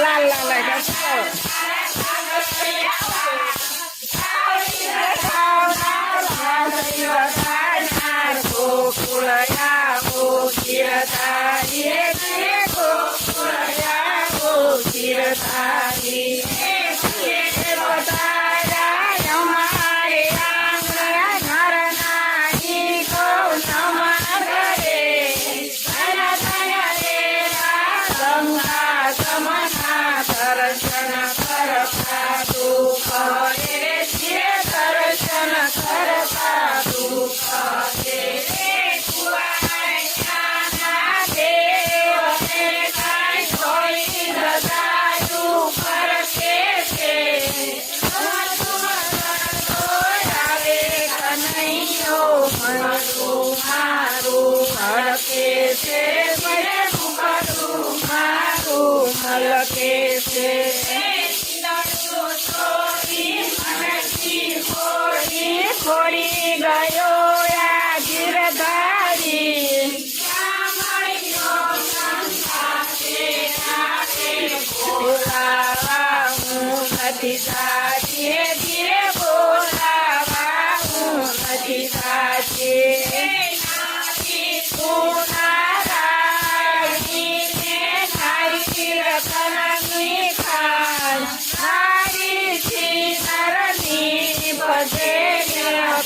લાલ લાલ ખોડી ગયો આ ગીરધારી નથી સાચી ધીરે બોલાવા હું નથી સાચી તું નારાયણીને નારી રતનની ખાન નારી છી નરની બધે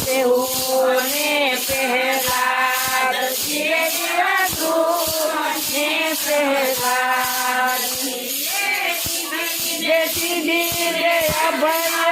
બેઉને પહેલા ધીરે ધીરે તું ને પહેલા જે સીધી રે અભય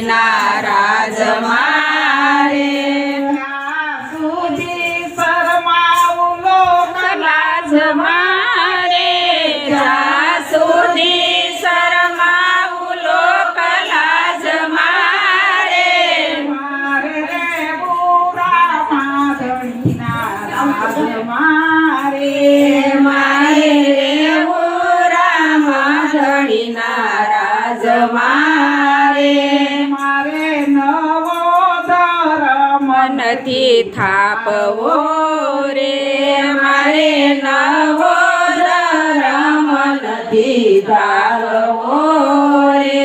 નારાજ મારે સુધી શરમાવું લોક લાજ મારે સુધી શરમાવું લોક લાજ મારે મારે રે બુરા માધણીના રાજ મારે મારે રે બુરા માધણીના રાજ મારે નથી થાપવો રે મારે નવો ધર્મ નથી ધારવો રે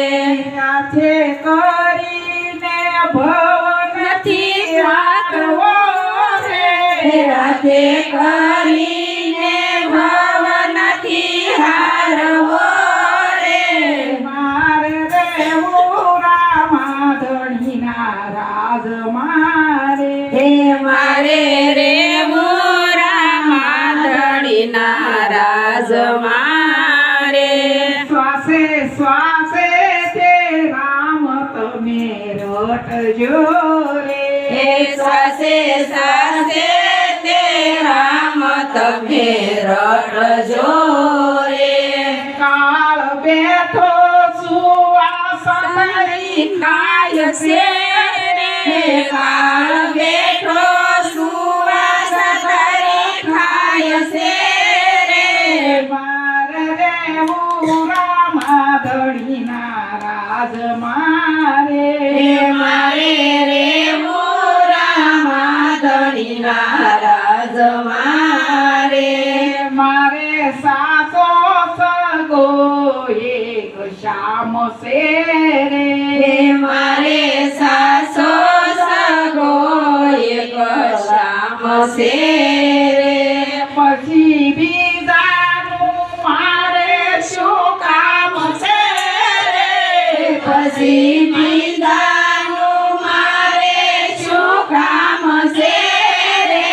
હાથે કરીને ભવ નથી રાખવો રે હાથે કરીને ભવ નથી હારવો રે મારે રેવું રામાધણીના રાજ મારે રે રામાધણીના રાજ મારે શ્વાસે શ્વાસે તે રામ તમે રટજો રે શ્વાસે શ્વાસે તે રામ તમે રટજો રે કાળ બેઠો સુવાસરી ખાય છે કાળ બેઠો સુવાસ તારી ખાય છે રે મારે રેવું રામાધણીના રાજ મારે મારે રેવું રામાધણીના રાજ મારે મારે સાસો સગો એક શામ છે રે મારે સાસો સે રે પછી બીજાનું મારે શું કામ છે રે પછી બીજાનું મારે શું કામ છે રે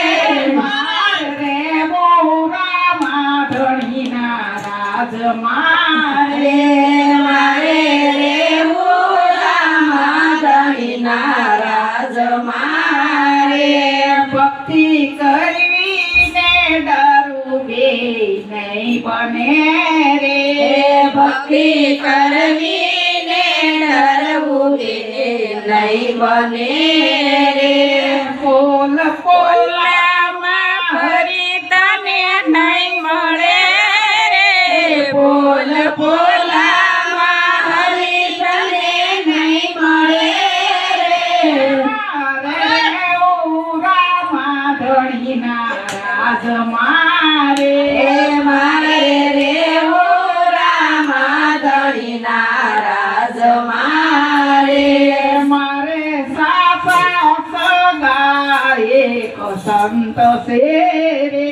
મારે મોરા માધણીના રાજ મારે મારે રે મોરા માધણીના રાજ મારે ભક્તિ કરીને ડરવું બે નહીં બને રે ભક્તિ કરવીને ડરવું બે નહીં બને રે પોલ પોલામાં ફરી તને નહીં મળે રે પોલ પોલામાં ફરી તને નહીં મળે રાજ મારે મારે રેવો રામાધણીના રાજ મારે મારે સાસા સગા એક સંત છે રે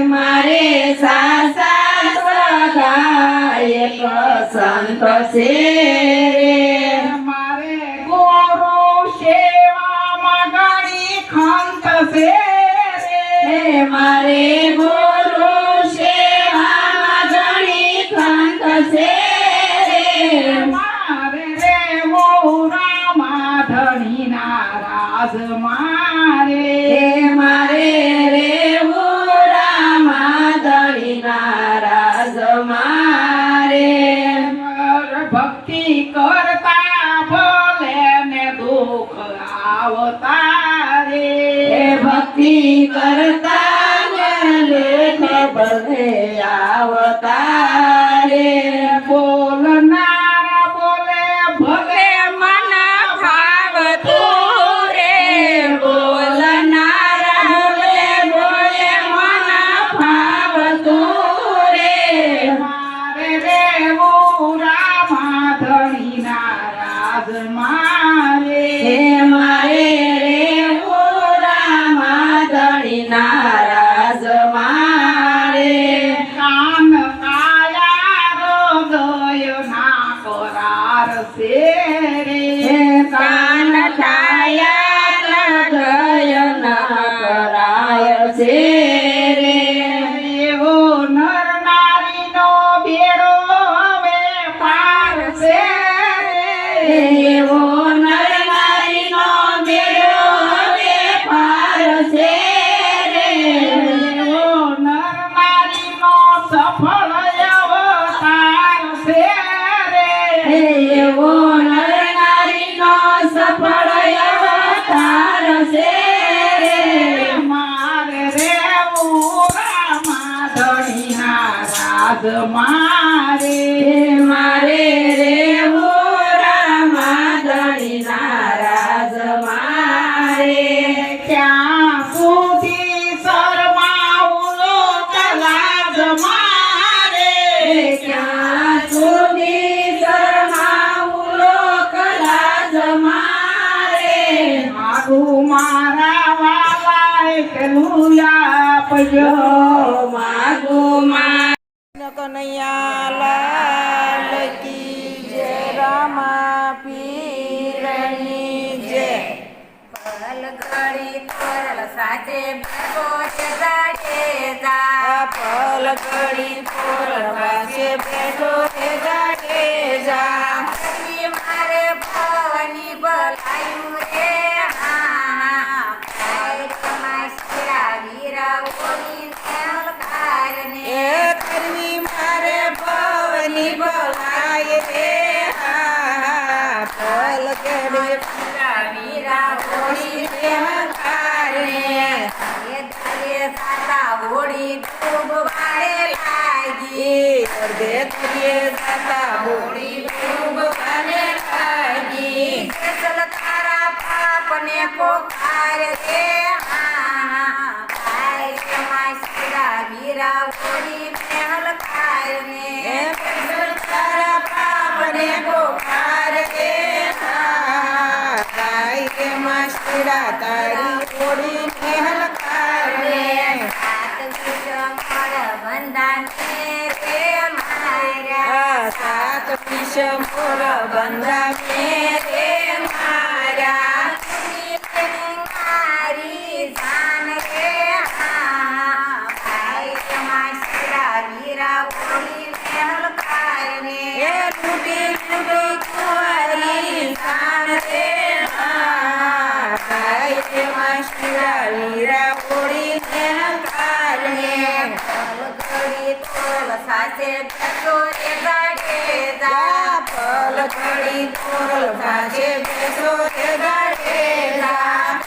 મારે સાસા સગા એક સંત છે રે મારે ગુરુ સેવામાં ઘણી ખંત છે મારે ગુરુ સેવામાં ઘણી ભક્તિ કરતા લેખ ભલે આવતારે બોલનારા બોલે ભલે મન ભાવતું રે બોલનારા બોલે બોલે મન ભાવતું રે મારે રેવું રામા ધણીના રાજ મારે મારે રેવું રામા ધણીના રાજ મારે કાન કાયા હૃદય ના કરાર છે રે કાન કાયા હૃદય ના કરાય છે રે એવો નર નારીનો બેડો હવે પાર છે રે એવો નર નારીનો બેડો હવે પાર છે રે એવો નર નારીનો સફળ અવતાર છે રે એવો નર નારીનો સફળ અવતાર છે રે મારે રેવું રામા ધણીના રાજ મારે મારે રેવું રામા ધણીના રાજ મારે ક્યાં સુધી શરમાવું લોકલાજ મારે ક્યાં સુધી શરમાવું લોકલાજ મારે માગું મારા વાલાએ પેલું આપજો માગું મારા કનૈયા લાલ કી જય રામા પીરની જય પલગડી તોરલ સાથે બેઠો છે જાડેજા પલકડી પોરવાસે બેઠો છે જાડેજા મારે ભવાની ભલાયું રે હા શિરા વીરા ઓળી કારણે એ કરવી મારે ભવની ભલાય રે હા પલકડી શિરા વીરા ઓળી કારણે એ દારે સાતા હોળી ખૂબ વાળે લાગી અડધે કરીએ દાતા હોળી ખૂબ વાલે લાગી કેસલ તારા પાપને પોકાર રે હા ભાઈ સમાય શિરા વીરા ઓળી મહેલ કારણે એ કેસર તારા પાપને પોકાર રે હા ગાય કે માસ્તરા તારી હોળી મહેલ કારણે સાત વિષમળ બંધાને રે માર્યા આ સાત વિષમોર બંધા મે રે માર્યા મારી જાન રે હા ભાઈ સમાય શિરા વીરા ઓળી મહેલ કારણે એ લૂટી લૂટી કુંવરી સાણ રે હા ગાય કે માસ્તરા વીરા હોળી મહેલ કારણે પલગડી તોલ સાથે બેઠો રે જાડેજા પલકડી તોરલ ભાજે બેસો રે જાડેજા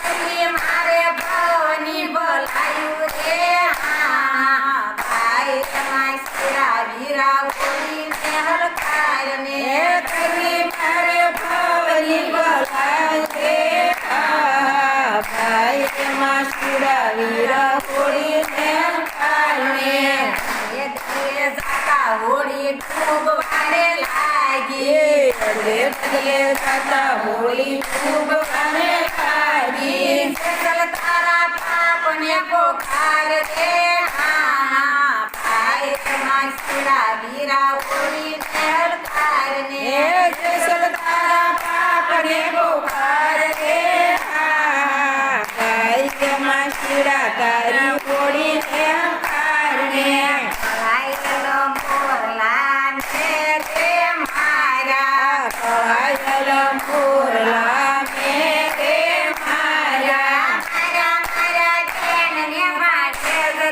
મારે ભવાની ભલાયું રે હા ભાઈ સમાય શિરા વીરા ઓળી મહેલ કારણે એ કરી મારે ભવની ભલાય રે હા ભાઈ કે માસ્તરા વીરા હોળી મહેલ કારણે એ દારે જાતા હોળી ખૂબ વાળે લાગી અડધે કરીએ દાતા હોળી ખૂબ વાલે લાગી કેસલ તારા પાપને પોકાર રે હા ભાઈ સમાય શિરા વીરા ઓળી મહેલ કારણે એ કેસર તારા પાપને પોકાર રે હા ગાય કે માસ્તરા તારી હોળી મહેલ કારણે લાયલો મોરલા ને રે મારા કળાયલ મોરલા મે રે માર્યા મારા મારા કેનને વાટે રે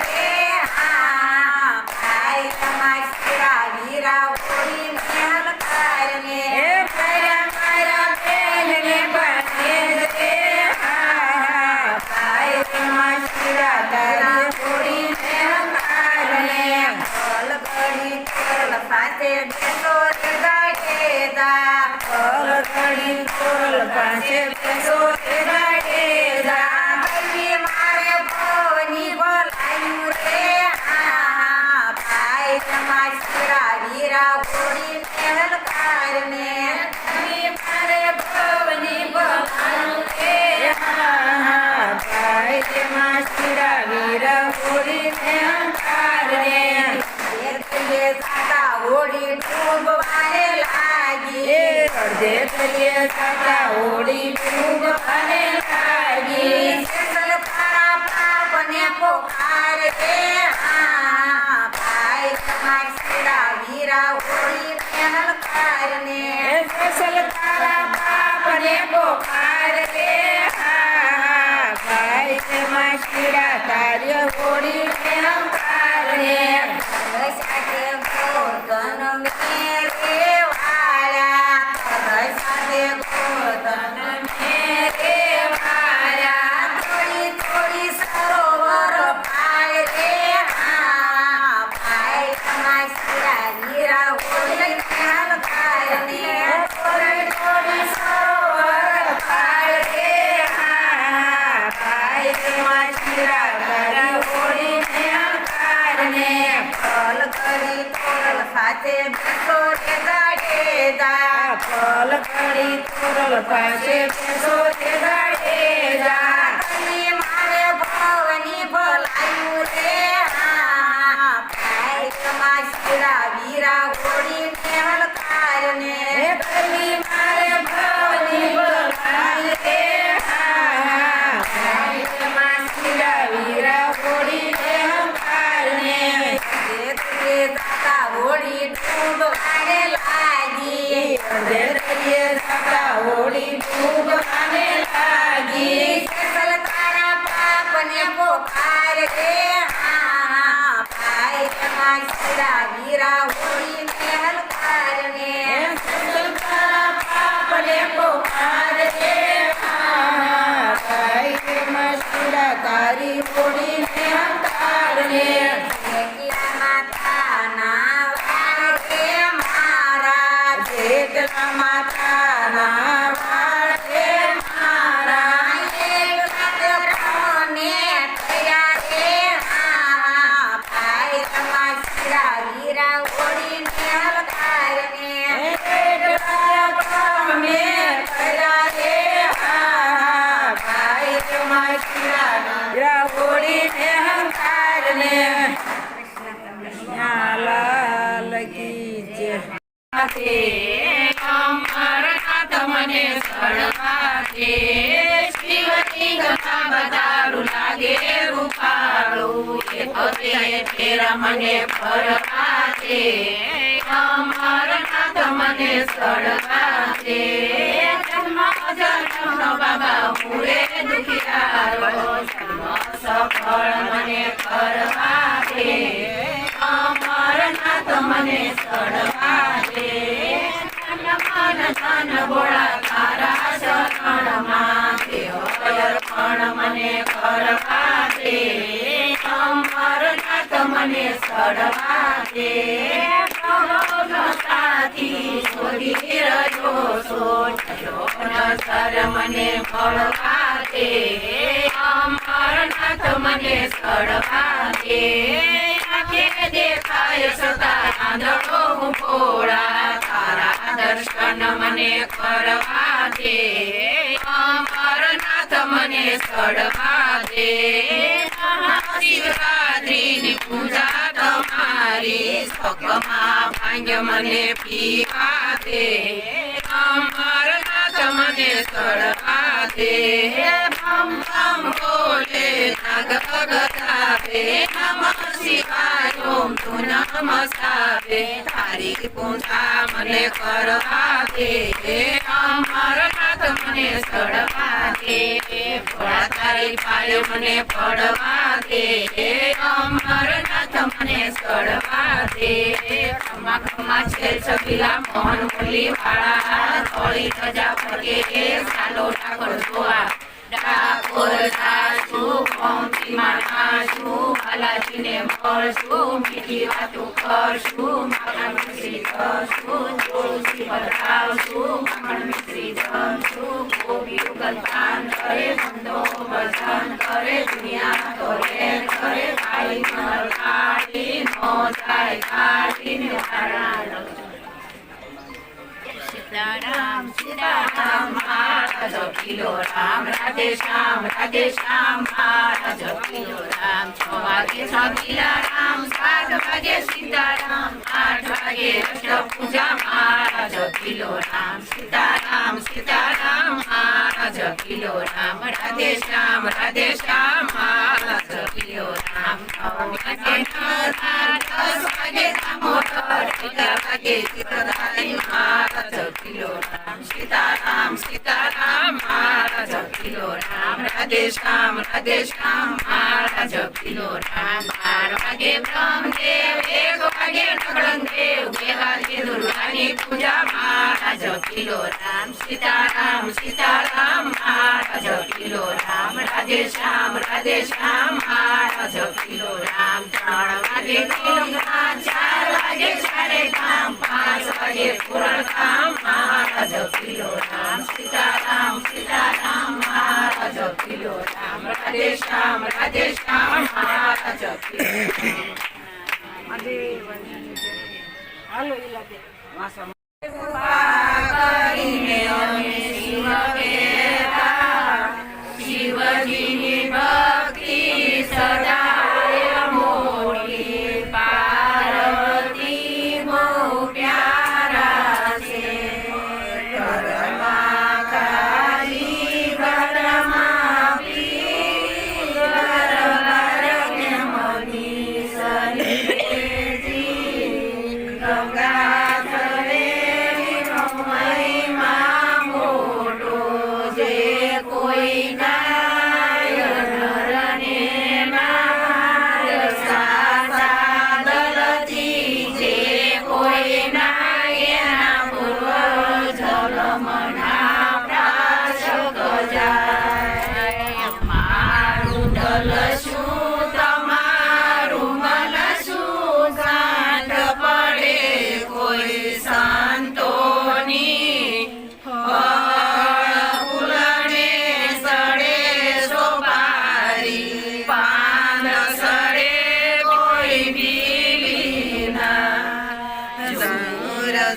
હા ભાઈ સમાય શિરા વીરા ઓળી મહેલ કારણે એ મારા મારા બેનને બાંધે રે હા ભાઈ શિરા તારી હોડીને હંકારને પલકડી કોરલ પાસે બેસો રે ગાડેદા પલકડી કોરલ પાસે બેસો તે ગાડેદા કલી મારે ભવની બોલાયું રે ભાઈ તમાર શિરા વીરા હોડીને હલકારને મારે ભવની બોલાયું રે ભાઈ તેમાં શિરા વીર હોડીને હંકારને એટલે સાતા હોડી ડૂબવાને લાગી અડધે કરીએ સાતા હોડી ડૂબવાને લાગી કેસલ તારા પાપને પોકાર રે ભાઈ તમાર શિરા વીરા હોડીને હલકારને ફસલ તારા બાપને પોકાર રે ભાઈ તેમાં શિરા તારી હોડીને હંકારને સાથે ગોતન મેરે વાળા સાથે ગોતન મેરે વાળા થોડી થોડી સરોવર પાય રે ભાઈ તમાર શિરા વીરા હોડીને હલકારને થોડી થોડી સરોવર પાય રે ભાઈ તેમાં શિરા તારી હોડીને હંકારને પલ કરી કોરલ સાથે બેસો રે ગાડેદા પલકડી કોરલ પાસે બેસો તે ગાડેદા કલી મારે ભવની ભલાયું રે ભાઈ તમાર શિરા વીરા હોડીને હલકારને કલી મારે ભવની બોલાય રે ભાઈ તેમાં શિરા વીરા હોડીને હંકારને જે દાતા હોડી ડૂબવાને લાગી અડધે કરીએ સાતા હોડી ડૂબવાને લાગી કેસલ તારા પાપને પોકાર રે ભાઈ તમાર શિરા વીરા હોડીને હલકારને તારા પાપને પોકાર રે ભાઈ તેમાં શિરા તારી હોડીને હંકારને એકલા માતાના વાળ રે મારા જેટલા માતાના વાળ છે મારા એક કતરાને થયા રે ભાઈ તમાર શિરા વીરા હોડીને હલકારને એટલા પામે કર્યા રે ભાઈ તેમાં શિરા વીરા હોડીને હંકારને લાલ કી જય અમરનાથ મને સળવાતે શિવલિંગના બધારું લાગે રૂપાળું એ તો તે ફેરા મને ફરવાતે અમરનાથ મને સળવાતે જન્મ જન્મનો બાબા પૂરે દુખિયારો જન્મ સફળ મને કરવાતે અમરનાથ મને સળવાતે મન ધન બોળા તારા શરણમાં દેવ અર્પણ મને કરવાતે અમરનાથ મને સળવાતે સાથી શોધી રહ્યો છો નસર મને મળવાતે અમરનાથ મને સળવાતે આંખે દેખાય સતા આંધળો હું ભોળા તારા દર્શન મને કરવાતે અમરનાથ મને સળવાતે શિવરાત્રિની પૂજા તમારી સ્વકમાં ભાંગ મને પીવાતે અમરનાથ મને સળવાતે ભમ ભમ બોલે નાગ ગગડાવે નમઃ શિવાય ઓમ તું નમસ્કારે તારી પૂજા મને કરવાતે અમરનાથ મને સળવાતે ભોળા તારી પાય મને પડવાતે અમરનાથ મને સળવાતે ખમા ખમા છેલ છબીલા મોહન મુરલી વાળા થોડી ધજા ફરકે સાલો ઠાકોર જોવા ડાકોર જાશું, ગોમતીમાં નાશું, બાલાજીને મળશું, મીઠી વાતો કરશું, માખણ મિશ્રી કરશું, તુલસી બતાવશું, માખણ મિશ્રી જમશું, ગોપીઓ ગલપાન કરે, બંધો ભજન કરે, દુનિયા તો રે કરે, કાળી મર કાળી નો જાય કાઢીને વાળા સીતારામ સીતારામ મારા જપીલો રામ, રાધે શ્યામ મારા જપીલો રામ, 6 વાગે જપીલા રામ, 7 વાગે સીતારામ, 8 વાગે અષ્ટપૂજા મારા જપીલો રામ, સીતારામ મારા જપીલો રામ, રાધે શ્યામ મારા જપીલો રામ, 9 વાગે નવરાત્ર, 10 વાગે દામોદર, 11 વાગે ચિત્રધારી મારા જપીલો રામ, સીતારામ મારા જપીલો રામ, રાધે શ્યામ મારા જપીલો રામ, 12 વાગે બ્રહ્મદેવ, 1 વાગે નગળંદેવ, 2 વાગે દુર્ગાની પૂજા મારા જપીલો રામ, સીતારામ મારા જપીલો રામ, રાધે શ્યામ મારા જપીલો રામ, 3 વાગે ગંગા, 4 વાગે ચારે ધામ, 5 વાગે પૂરણ કામ મારા જપીલો રામ, સીતારામ મારા જપીલો રામ, રાધે શ્યામ મારા જપીલો કરીને અમે શિવ કહેતા, શિવજીની ભક્તિ સદાય મોટી, પાર્વતી બહુ પ્યારા છે, ઘરમાં કાળી ઘરમાં પીર, ઘર મની સરીજી, ગંગા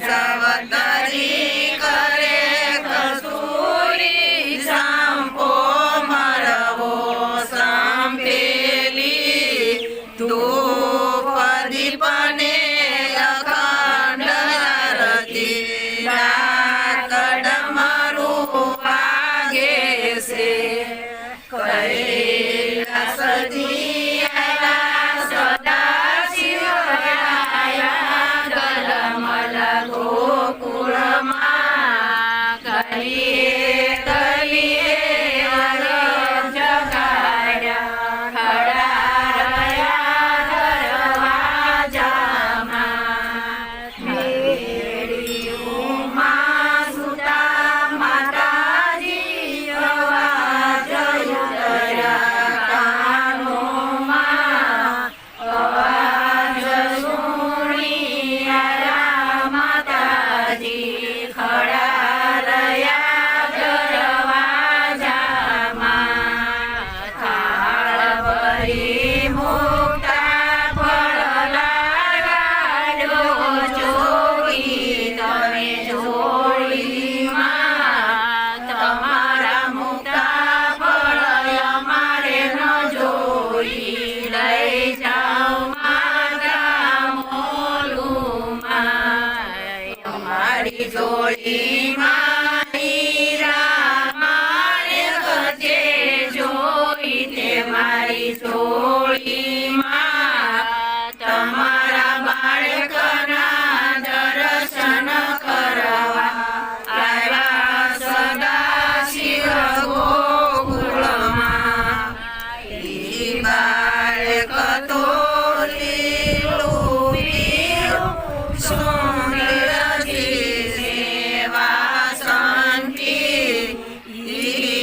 સવતરી કરે કસૂરી, સંપો મરવો સંપેલી, ધૂપ દીપને અખંડ આરતી, લાકડ મારું વાગે છે, કૈલાસ જીયા સદા શિવરાયા, ગલમલ ગોકુળમાં ગલીએ ગલીએ અરજ જગાડ્યા, ખડા રહ્યા દરવાજામાં, મેળી ઉમા સુતા માતાજી અવાજ ઉતર્યા કાનોમાં, અવાજ સુણી આયા માતાજી, ખડા રહ્યા દરવાજામાં, થાળ ભરી મૂકતા ફળ લાગાડો, જોગી તમે જોડીમાં, તમારા મુક્તા ફળ અમારે ન જોઈ, લઈ જાઓ માતા મોલુમાં, અમારી જોડીમાં હીરા મારે ગજે જોઈ, તે મારી જોડીમાં તમારા બાળકના દર્શન કરવા આવ્યા સદા શિવ ગોકુળમાં, ઈ બાળક તો લીલું પીળું સુંદરજી સેવા શાંતિ, ઈ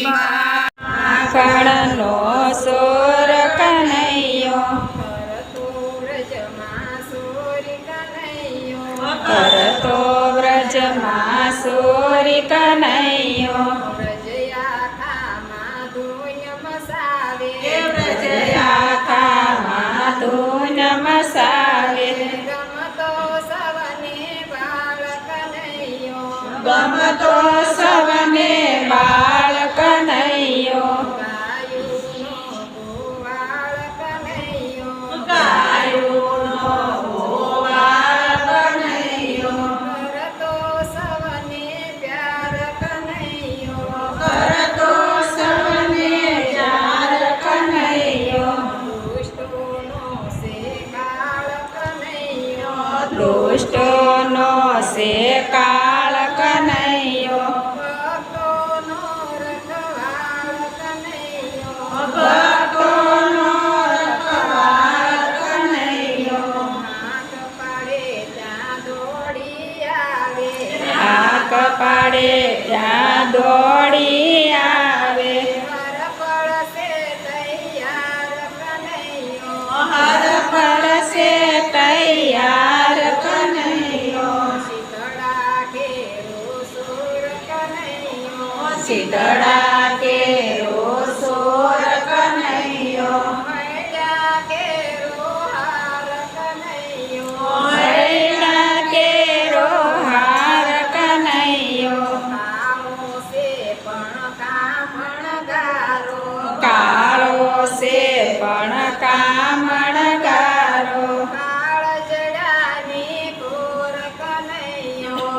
સોરી કનૈયો વ્રજયાખામાં ધૂન મસાવે વ્રજયાખામાં ધૂન મસાવે ગમતો સવને બાળ કનૈયો ગમતો સવને બાળ કનૈયો ગાયુનો ગોવાળ કનૈયો ગાયુનો ગોવાળ કનૈયો કરતો સવને પ્યાર કનૈયો કરતો સવને પ્યાર કનૈયો દુષ્ટોનો સે કાળ કનૈયો દુષ્ટોનો સે કાળ કનૈયો ભક્તોનો રખવાળ કનૈયો ભક્તોનો રખવાળ કનૈયો હાથ પાડે ત્યાં દોડી આવે હાથ પાડે ત્યાં દોડી આવે હર પડશે તૈયાર કનૈયો હર પડશે તૈયાર કનૈયો શીતળા ઘેરો સુર કનૈયો શીતળા કેરો સોર કનૈયો મૈડા ઘેરો હાર કનૈયો મૈડા કેરો હાર કનૈયો કાળો છે પણ કામણગારો કાળો છે પણ કામણગારો કાળજડાની કોર કનૈયો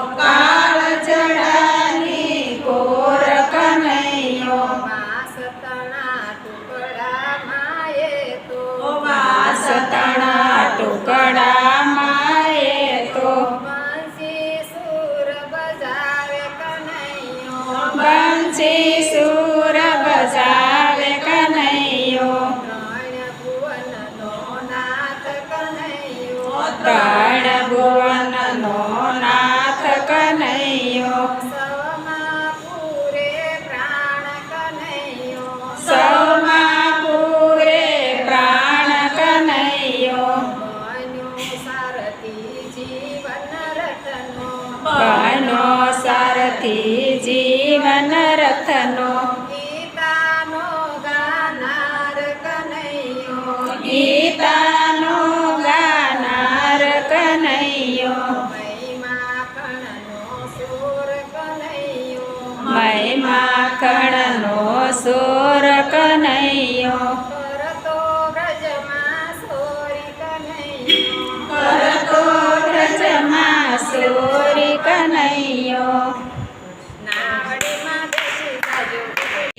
કાળજડાની કોર કનૈયો વાસતણા ટુકડા માએ તો વાસતણા ટુકડા માએ તો બંસી સુર બજાવે કનૈયો બંસી સુર બજાવે કનૈયો ત્રણ ભુવનનો નાથ કનૈયો ત્રણ ભુવનનો નાથ કનૈયો સવમાં પૂરે પ્રાણ કનૈયો સૌમાં પૂરે પ્રાણ કનૈયો બન્યો સારથી જીવન રતનો બનો સારથી જીવન રથનો ગીતાનો ગાનાર કનૈયો ગીતાનો ગાનાર કનૈયો મહિમા કણનો સુર કનૈયો મય માખણનો સોર કનૈયો કરતો વ્રજમાં સોરી કનૈયો કરતો વ્રજમાં સોરી કનૈયો નાવડીમાં બેસી જાજો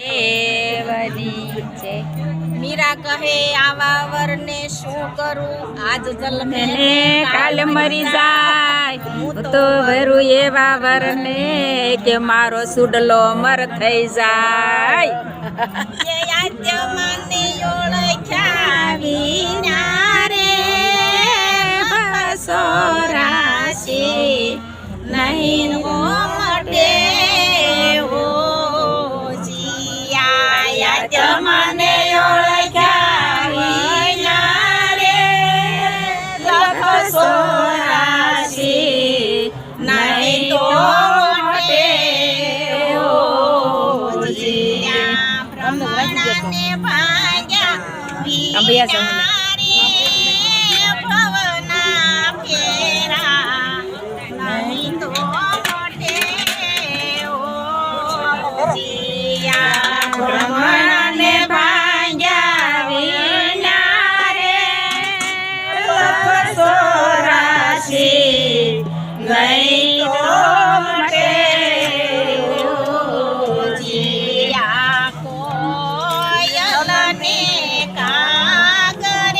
દેવની છે મીરા કહે આવા વરને શું કરું આજ જન્મે એને કાલ મરી જાય હું તો વરું એવા વરને કે મારો સુડલો મર થઈ જાય એ આદ્ય માને ઓળખ્યા વિના રે બસો રાશી નહીં મોમટે ઓ જીયા તમને ઓળખ્યા વિના રે લખસો રાશી નહીં તો મટે ઓ જીયા. બ્રહ્મણાને ભાગ્યા અંબિયા સૌને. ભવના ફેરા નહીં તો મોટે ઓ જીયા બ્રહ્મણાને ભાગ્યા વિના રે લખસો રાશી નહીં તો મટે ઓ જીયા. જીયા કોયલને કાગરે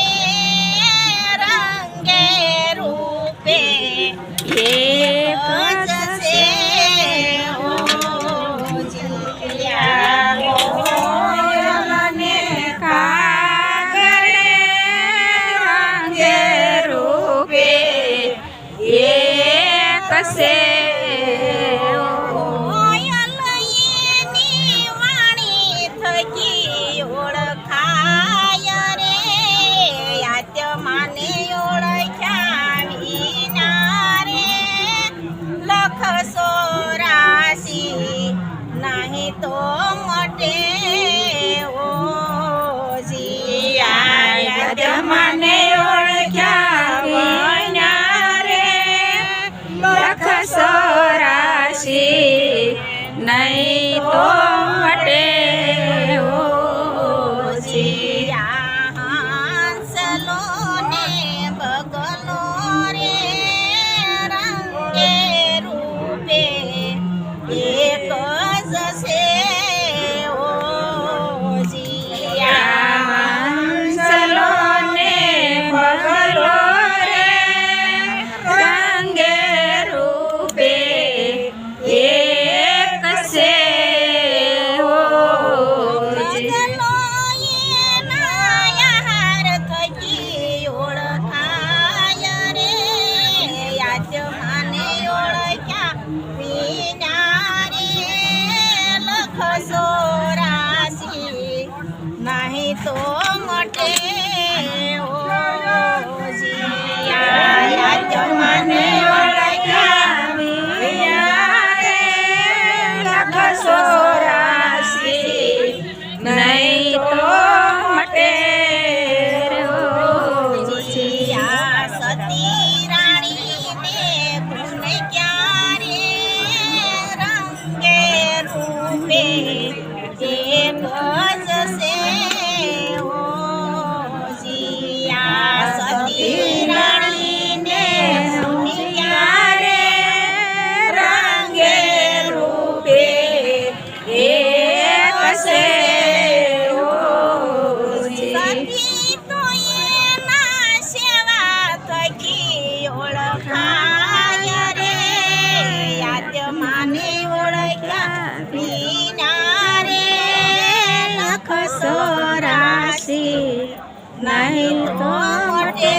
નહીં તો મોટે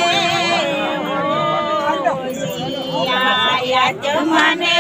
આયા મને